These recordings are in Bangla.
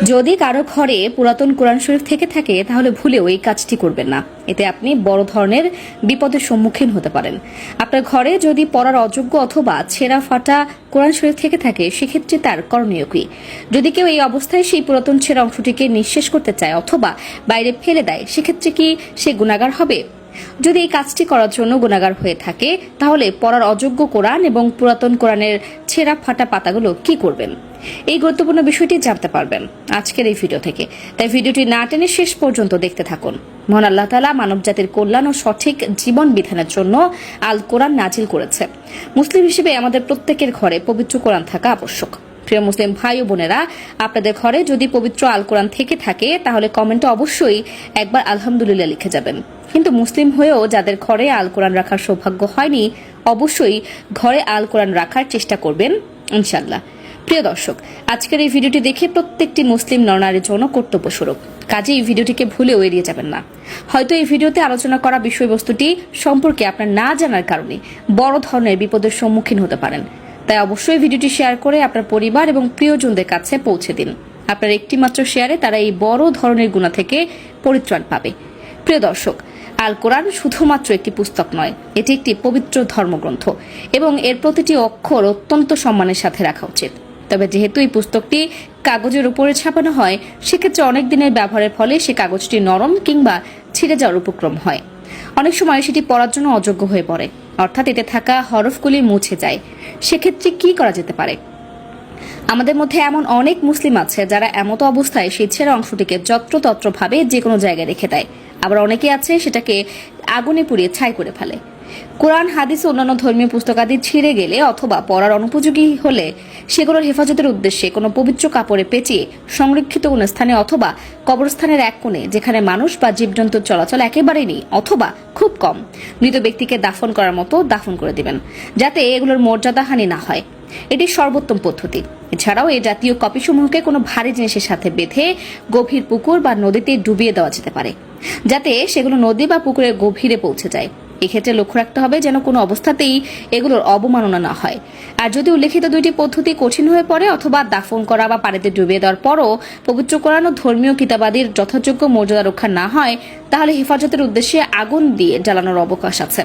যদি কারো ঘরে পুরাতন কোরআন শরীফ থেকে থাকে তাহলে ভুলেও এই কাজটি করবেন না। এতে আপনি বড় ধরনের বিপদের সম্মুখীন হতে পারেন। আপনার ঘরে যদি পড়ার অযোগ্য অথবা ছেঁড়া ফাটা কোরআন শরীফ থেকে থাকে সেক্ষেত্রে তার করণীয় কি? যদি কেউ এই অবস্থায় সেই পুরাতন ছেঁড়া অংশটিকে নিঃশেষ করতে চায় অথবা বাইরে ফেলে দেয় সেক্ষেত্রে কি সে গুনাহগার হবে? যদি এই কাজটি করার জন্য গুনাহগার হয়ে থাকে তাহলে পড়ার অযোগ্য কোরআন এবং পুরাতন কোরআনের ছেঁড়া ফাটা পাতাগুলো কি করবেন? এই গুরুত্বপূর্ণ বিষয়টি জানতে পারবেন আজকের এই ভিডিও থেকে, তাই ভিডিওটি না টেনে শেষ পর্যন্ত দেখতে থাকুন। মহান আল্লাহ তাআলা মানবজাতির কল্যাণ ও সঠিক জীবন বিধানের জন্য আল কোরআন নাজিল করেছে। মুসলিম হিসেবে আমাদের প্রত্যেকের ঘরে পবিত্র কোরআন থাকা আবশ্যক। প্রিয় মুসলিম ভাই ও বোনেরা, আপনাদের ঘরে যদি পবিত্র আল কোরআন থেকে থাকে তাহলে কমেন্টে অবশ্যই একবার আলহামদুলিল্লাহ লিখে যাবেন। কিন্তু মুসলিম হয়েও যাদের ঘরে আল কোরআন রাখার সৌভাগ্য হয়নি অবশ্যই ঘরে আল কোরআন রাখার চেষ্টা করবেন ইনশাআল্লাহ। প্রিয় দর্শক, আজকের এই ভিডিওটি দেখে প্রত্যেকটি মুসলিম নরনারীর জন্য কর্তব্য স্বরূপ, কাজে এই ভিডিওটিকে ভুলেও এড়িয়ে যাবেন না। হয়তো এই ভিডিওতে আলোচনা করা বিষয়বস্তুটি সম্পর্কে আপনার না জানার কারণে বড় ধরনের বিপদের সম্মুখীন হতে পারেন। তাই অবশ্যই ভিডিওটি শেয়ার করে আপনার পরিবার এবং প্রিয়জনদের কাছে পৌঁছে দিন। আপনার একটি মাত্র শেয়ারে তারা এই বড় ধরনের গুনাহ থেকে পরিত্রাণ পাবে। প্রিয় দর্শক, আল কোরআন শুধুমাত্র একটি পুস্তক নয়, এটি একটি পবিত্র ধর্মগ্রন্থ এবং এর প্রতিটি অক্ষর অত্যন্ত সম্মানের সাথে রাখা উচিত। তবে যেহেতু এই পুস্তকটি কাগজের উপরে ছাপানো হয় সেক্ষেত্রে অনেক দিনের ব্যবহারের ফলে সে কাগজটি নরম কিংবা ছিঁড়ে যাওয়ার উপক্রম হয়। অনেক সময় সেটি পড়ার জন্য অযোগ্য হয়ে পড়ে, অর্থাৎ এতে থাকা হরফগুলি মুছে যায়। সেক্ষেত্রে কি করা যেতে পারে? আমাদের মধ্যে এমন অনেক মুসলিম আছে যারা এমত অবস্থায় সেই ছেঁড়া অংশটিকে যত্রতত্র ভাবে যে কোনো জায়গায় রেখে দেয়। আবার অনেকে আছে সেটাকে আগুনে পুড়িয়ে ছাই করে ফেলে। কোরআন, হাদিস ও অন্যান্য ধর্মীয় পুস্তকাদি ছিঁড়ে গেলে অথবা পড়ার অনুপযোগী হলে সেগুলোর হেফাজতের উদ্দেশ্যে কোনো পবিত্র কাপড়ে পেঁচিয়ে সংরক্ষিত কোনো স্থানে অথবা কবরস্থানের এক কোণে, যেখানে মানুষ বা জীবজন্তুর চলাচল একেবারেই নেই অথবা খুব কম, মৃত ব্যক্তিকে দাফন করার মতো দাফন করে দিবেন, যাতে এগুলোর মর্যাদাহানি না হয়। এটি সর্বোত্তম পদ্ধতি। এছাড়াও এই জাতীয় কপিসমূহকে কোনো ভারী জিনিসের সাথে বেঁধে গভীর পুকুর বা নদীতে ডুবিয়ে দেওয়া যেতে পারে, যাতে সেগুলো নদী বা পুকুরের গভীরে পৌঁছে যায়। এক্ষেত্রে লক্ষ্য রাখতে হবে যেন কোনো অবস্থাতেই এগুলোর অবমাননা না হয়। আর যদি উল্লেখিত দুইটি পদ্ধতি কঠিন হয়ে পড়ে অথবা দাফন করা বা পানিতে ডুবিয়ে দেওয়ার পরও পবিত্র কোরআন ও ধর্মীয় কিতাবাদির যথাযোগ্য মর্যাদা রক্ষা না হয় তাহলে হেফাজতের উদ্দেশ্যে আগুন দিয়ে জ্বালানোর অবকাশ আছে।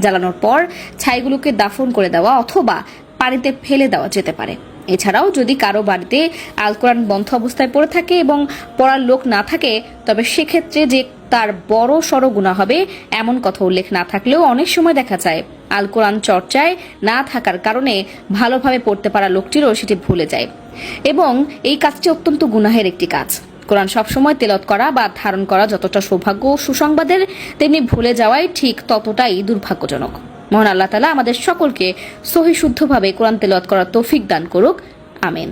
জ্বালানোর পর ছাইগুলোকে দাফন করে দেওয়া অথবা পানিতে ফেলে দেওয়া যেতে পারে। এছাড়াও যদি কারো বাড়িতে আল কোরআন বন্ধ অবস্থায় পড়ে থাকে এবং পড়ার লোক না থাকে তবে সেক্ষেত্রে যে তার বড় সড় গুনাহ হবে এমন কথা উল্লেখ না থাকলেও অনেক সময় দেখা যায় আল কোরআন চর্চায় না থাকার কারণে ভালোভাবে পড়তে পারা লোকটিরও সেটি ভুলে যায় এবং এই কাজটি অত্যন্ত গুনাহের একটি কাজ। কোরআন সবসময় তেলাওয়াত করা বা ধারণ করা যতটা সৌভাগ্য ও সুসংবাদের, তেমনি ভুলে যাওয়াই ঠিক ততটাই দুর্ভাগ্যজনক। মহান আল্লাহ তাআলা আমাদের সকলকে সহিহ শুদ্ধভাবে কোরআন তেলাওয়াত করার তৌফিক দান করুক। আমিন।